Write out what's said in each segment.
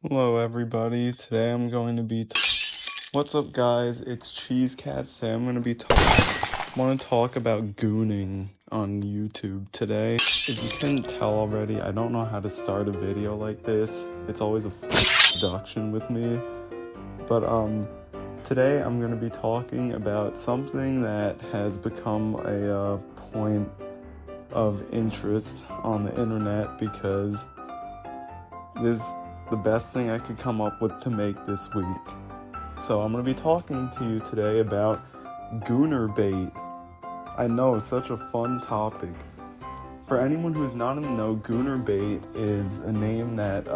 Hello everybody, today I'm going to be what's up guys, it's Cheese Cat. Today I'm going to be want to talk about gooning on YouTube today. If you couldn't tell already, I don't know how to start a video like this. It's always a production with me. But today I'm going to be talking about something that has become a point of interest on the internet because this is the best thing I could come up with to make this week. So I'm going to be talking to you today about ner-bait. I know, such a fun topic. For anyone who's not in the know, ner-bait is a name that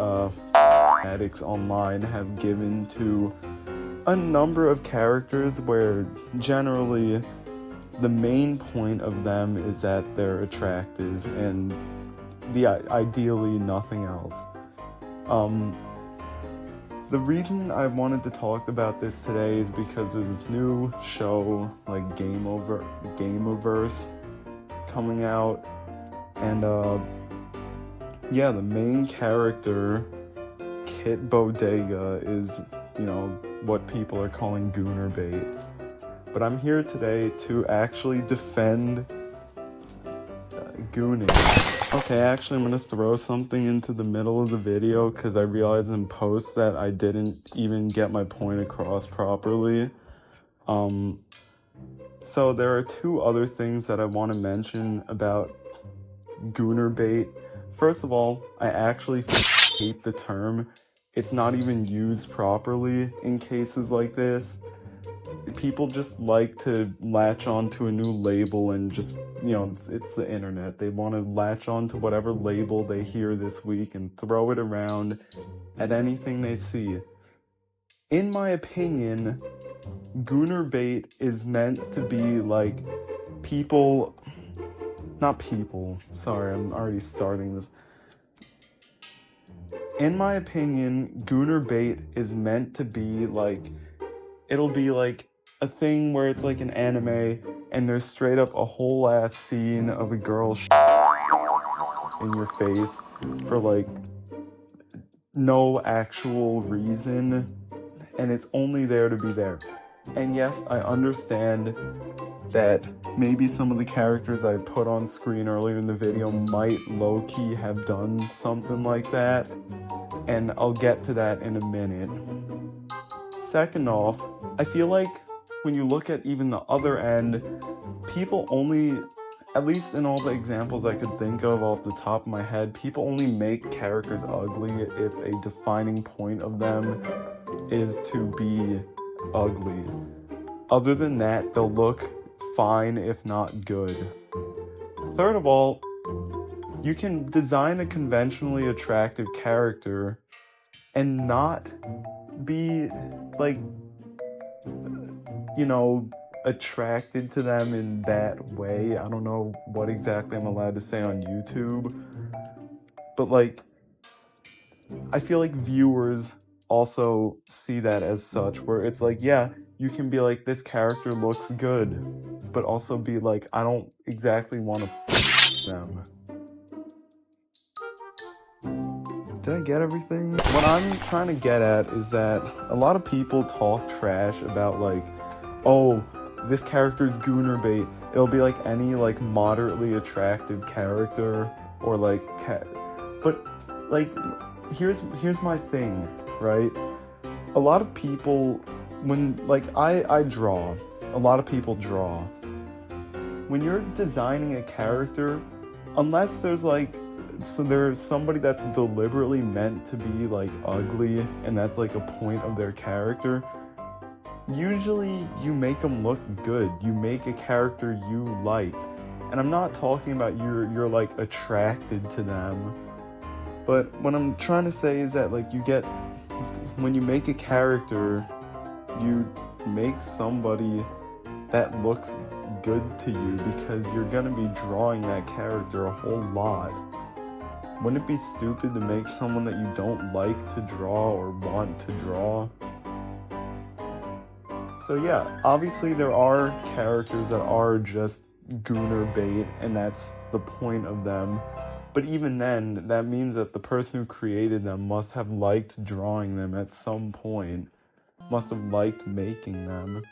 addicts online have given to a number of characters where generally the main point of them is that they're attractive and ideally nothing else. The reason I wanted to talk about this today is because there's this new show, like Gameoverse, coming out, and yeah, the main character, Kit Bodega, is, what people are calling ner-bait. But I'm here today to actually defend gooning. Okay, actually I'm gonna throw something into the middle of the video because I realized in post that I didn't even get my point across properly. So there are two other things that I want to mention about ner-bait. First of all, I actually hate the term. It's not even used properly in cases like this. People just like to latch on to a new label and just, it's the internet. They want to latch on to whatever label they hear this week and throw it around at anything they see. In my opinion, ner-bait is meant to be like sorry, I'm already starting this. In my opinion, ner-bait is meant to be like, it'll be like a thing where it's like an anime and there's straight up a whole ass scene of a girl in your face for like no actual reason, and it's only there to be there. And yes, I understand that maybe some of the characters I put on screen earlier in the video might low-key have done something like that, and I'll get to that in a minute. Second off, I feel like when you look at even the other end, people only, at least in all the examples I could think of off the top of my head, people only make characters ugly if a defining point of them is to be ugly. Other than that, they'll look fine if not good. Third of all, you can design a conventionally attractive character and not be like, attracted to them in that way. I don't know what exactly I'm allowed to say on YouTube, but like, I feel like viewers also see that as such, where it's like, yeah, you can be like, this character looks good, but also be like, I don't exactly want to them. Did I get everything? What I'm trying to get at is that a lot of people talk trash about like, oh, this character's ner-bait. It'll be like any like moderately attractive character or like but like here's my thing, right? A lot of people, when like I draw, a lot of people draw. When you're designing a character, unless there's somebody that's deliberately meant to be like ugly and that's like a point of their character, usually you make them look good. You make a character you like. And I'm not talking about you're like attracted to them. But what I'm trying to say is that like when you make a character, you make somebody that looks good to you because you're gonna be drawing that character a whole lot. Wouldn't it be stupid to make someone that you don't like to draw or want to draw? So yeah, obviously there are characters that are just ner-bait and that's the point of them. But even then, that means that the person who created them must have liked drawing them at some point, must have liked making them.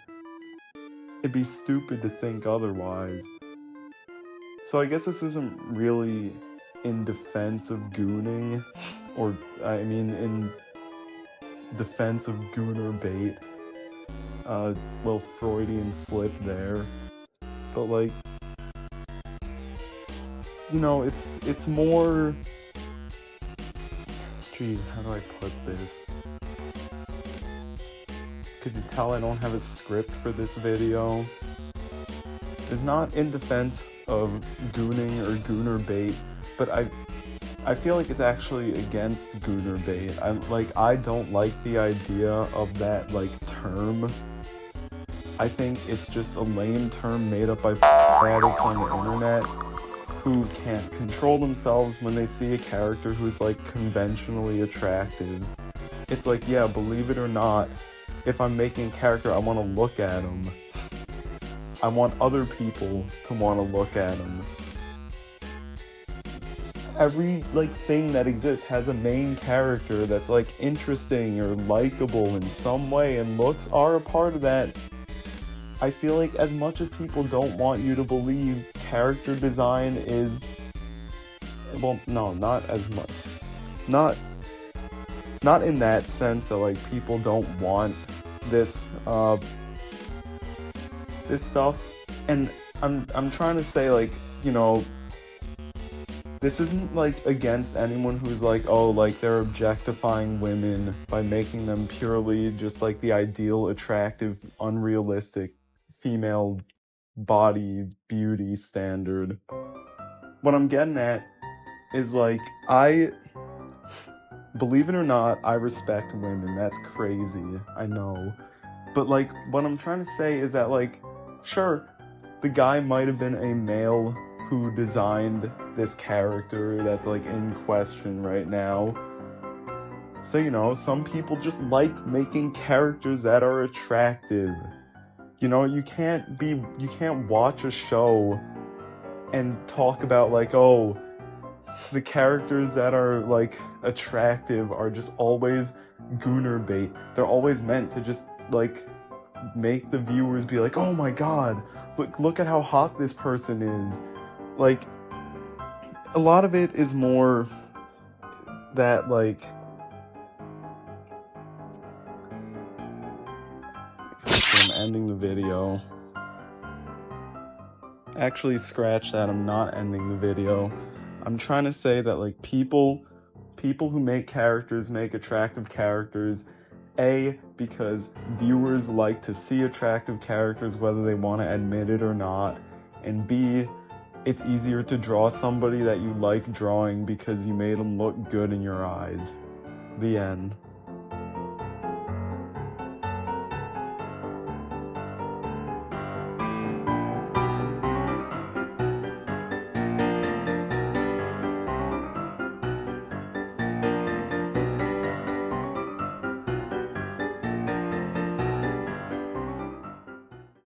It'd be stupid to think otherwise. So I guess this isn't really in defense of gooning, or I mean in defense of gooner bait. Little Freudian slip there. But like, you know, it's more... Jeez, how do I put this? Could you tell I don't have a script for this video? It's not in defense of gooning or gooner bait, but I feel like it's actually against gooner bait. I don't like the idea of that like term. I think it's just a lame term made up by addicts on the internet who can't control themselves when they see a character who's like conventionally attractive. It's like, yeah, believe it or not, if I'm making a character, I want to look at him. I want other people to want to look at him. Every like thing that exists has a main character that's like interesting or likable in some way, and looks are a part of that. I feel like as much as people don't want you to believe character design is, well, no, not as much. Not in that sense that like people don't want this this stuff. And I'm trying to say, like, you know, this isn't like against anyone who's like, oh, like they're objectifying women by making them purely just like the ideal, attractive, unrealistic female body beauty standard. What I'm getting at is like, believe it or not, I respect women. That's crazy, I know. But like, what I'm trying to say is that like, sure, the guy might have been a male who designed this character that's like in question right now. So, you know, some people just like making characters that are attractive. You know, you can't watch a show and talk about like, oh, the characters that are like attractive are just always gooner bait. They're always meant to just like make the viewers be like, oh my god, look at how hot this person is. Like, a lot of it is more that like, I'm ending the video. Actually, scratch that, I'm not ending the video. I'm trying to say that like people who make characters make attractive characters, A, because viewers like to see attractive characters whether they want to admit it or not, and B, it's easier to draw somebody that you like drawing because you made them look good in your eyes. The end.